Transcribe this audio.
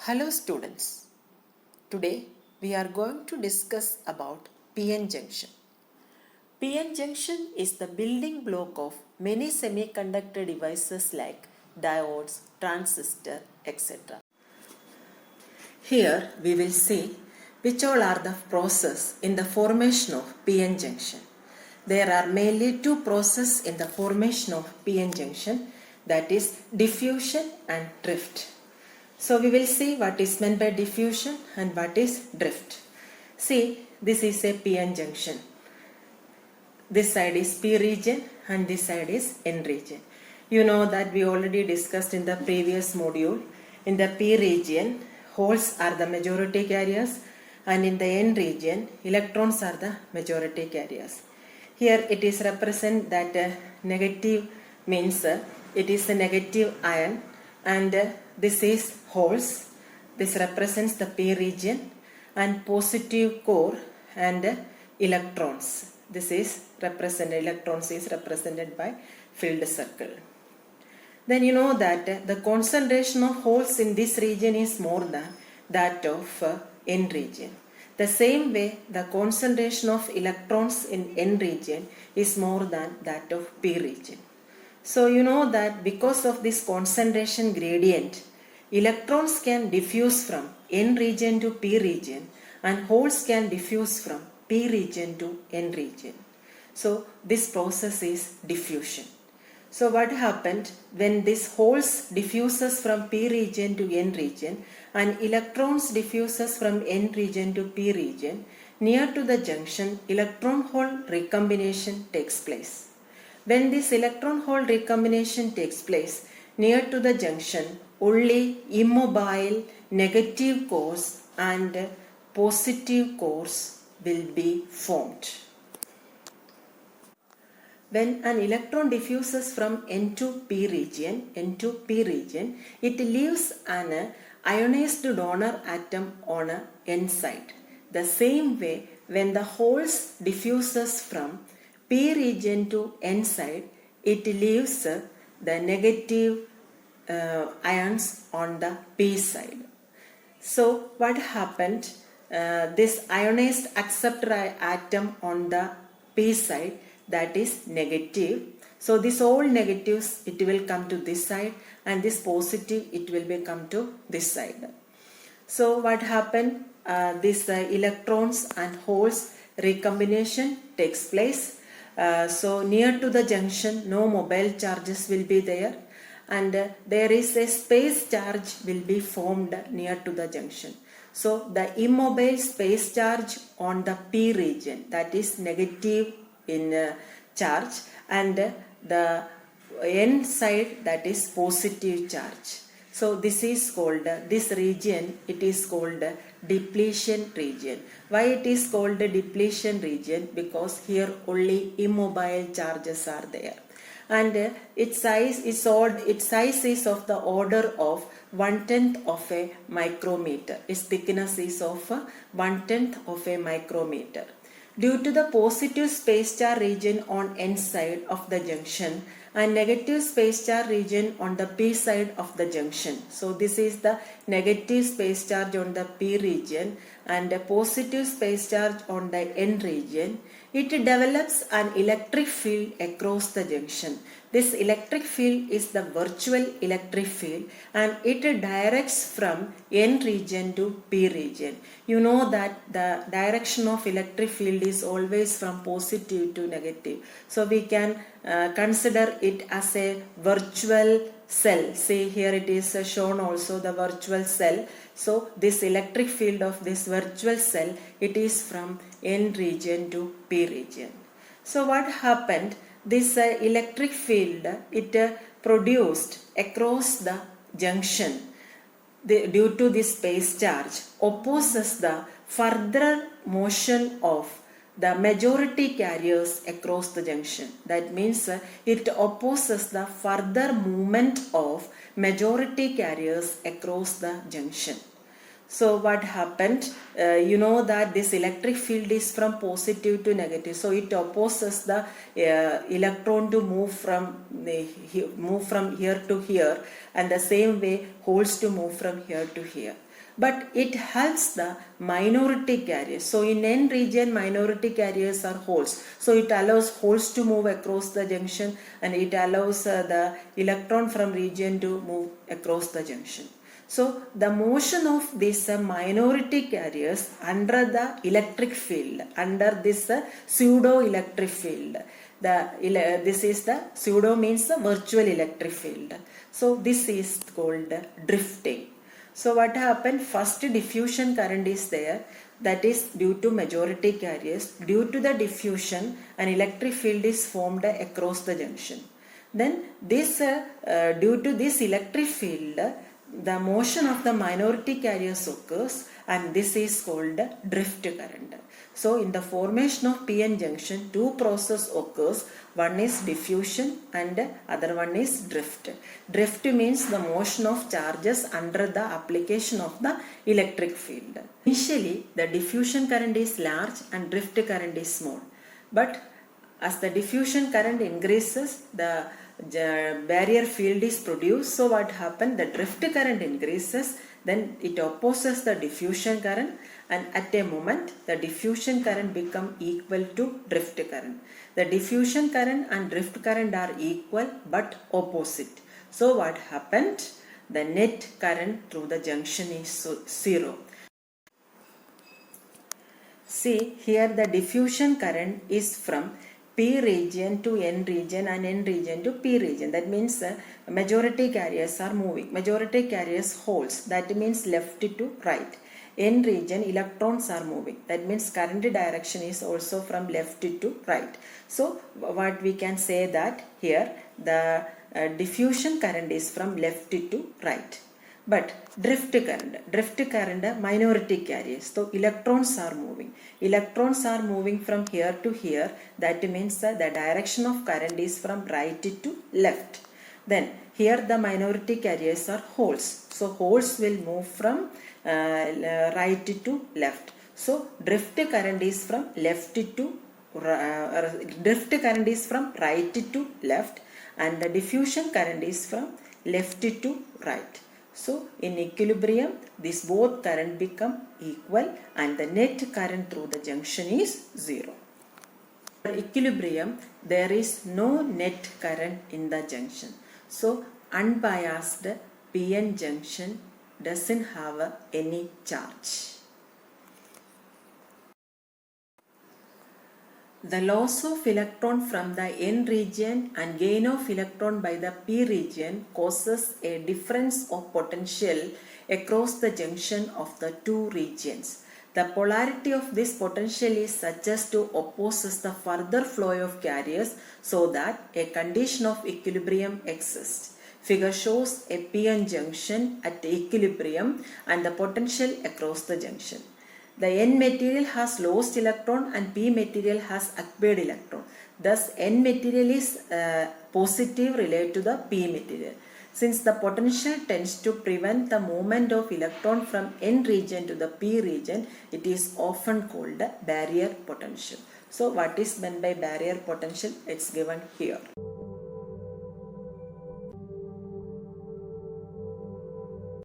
Hello students, today we are going to discuss about PN junction. PN junction is the building block of many semiconductor devices like diodes, transistor, etc. Here we will see which all are the process in the formation of PN junction. There are mainly two processes in the formation of PN junction, that is diffusion and drift. So we will see what is meant by diffusion and what is drift. See, this is a PN junction. This side is P region and this side is N region. You know that we already discussed in the previous module. In the P region, holes are the majority carriers, and in the N region, electrons are the majority carriers. Here it is represent that negative means it is a negative ion, and this is holes. This represents the P region, and positive core and electrons. This is represented, electrons is represented by filled circle. Then you know that the concentration of holes in this region is more than that of N region. The same way, the concentration of electrons in N region is more than that of P region. So you know that because of this concentration gradient, electrons can diffuse from N region to P region and holes can diffuse from P region to N region. So this process is diffusion. So what happened when this holes diffuses from P region to N region and electrons diffuses from N region to P region, near to the junction electron hole recombination takes place. When this electron hole recombination takes place near to the junction, only immobile negative cores and positive cores will be formed. When an electron diffuses from N to P region, it leaves an ionized donor atom on a N side. The same way, when the holes diffuses from P region to N side, it leaves the negative ions on the P side. So what happened? This ionized acceptor atom on the P side, that is negative. So this all negatives, it will come to this side, and this positive, it will be come to this side. So what happened? This electrons and holes recombination takes place. So near to the junction, no mobile charges will be there, and there is a space charge will be formed near to the junction. So the immobile space charge on the P region, that is negative in charge, and the N side, that is positive charge. So this is called, this region, it is called depletion region. Why it is called depletion region? Because here only immobile charges are there, and its size is of the order of 1/10 of a micrometer. Its thickness is of 1/10 of a micrometer. Due to the positive space charge region on N side of the junction and negative space charge region on the P side of the junction. So this is the negative space charge on the P region and a positive space charge on the N region. It develops an electric field across the junction. This electric field is the virtual electric field, and it directs from N region to P region. You know that the direction of electric field is always from positive to negative. So we can consider it as a virtual cell. See, here it is shown also the virtual cell. So this electric field of this virtual cell, it is from N region to P region. So what happened? This electric field, it produced across the junction due to this space charge opposes the further motion of the majority carriers across the junction. That means it opposes the further movement of majority carriers across the junction. So what happened? You know that this electric field is from positive to negative. So it opposes the electron to move from here to here, and the same way holes to move from here to here. But it helps the minority carriers. So in N region, minority carriers are holes. So it allows holes to move across the junction, and it allows the electron from region to move across the junction. So the motion of these minority carriers under the electric field, under this pseudo electric field, this is the pseudo means the virtual electric field. So this is called drifting. So what happened? First diffusion current is there, that is due to majority carriers. Due to the diffusion, an electric field is formed across the junction. Then this due to this electric field, the motion of the minority carriers occurs, and this is called drift current. So in the formation of PN junction, two processes occurs. One is diffusion and other one is drift. Drift means the motion of charges under the application of the electric field. Initially, the diffusion current is large and drift current is small. But as the diffusion current increases, the barrier field is produced. So what happened? The drift current increases, then it opposes the diffusion current, and at a moment the diffusion current become equal to drift current. The diffusion current and drift current are equal but opposite. So what happened? The net current through the junction is zero. See, here the diffusion current is from P region to N region and N region to P region. That means majority carriers are moving. Majority carriers holes. That means left to right. N region electrons are moving. That means current direction is also from left to right. So what we can say that here the diffusion current is from left to right. But drift current minority carriers. So electrons are moving. Electrons are moving from here to here. That means the direction of current is from right to left. Then here the minority carriers are holes. So holes will move from right to left. So drift current is from right to left, and the diffusion current is from left to right. So in equilibrium, these both current become equal, and the net current through the junction is zero. In equilibrium, there is no net current in the junction. So unbiased PN junction doesn't have any charge. The loss of electron from the N region and gain of electron by the P region causes a difference of potential across the junction of the two regions. The polarity of this potential is such as to opposes the further flow of carriers, so that a condition of equilibrium exists. Figure shows a PN junction at equilibrium and the potential across the junction. The N material has lost electron and P material has acquired electron. Thus, N material is positive related to the P material. Since the potential tends to prevent the movement of electron from N region to the P region, it is often called barrier potential. So, what is meant by barrier potential? It's given here.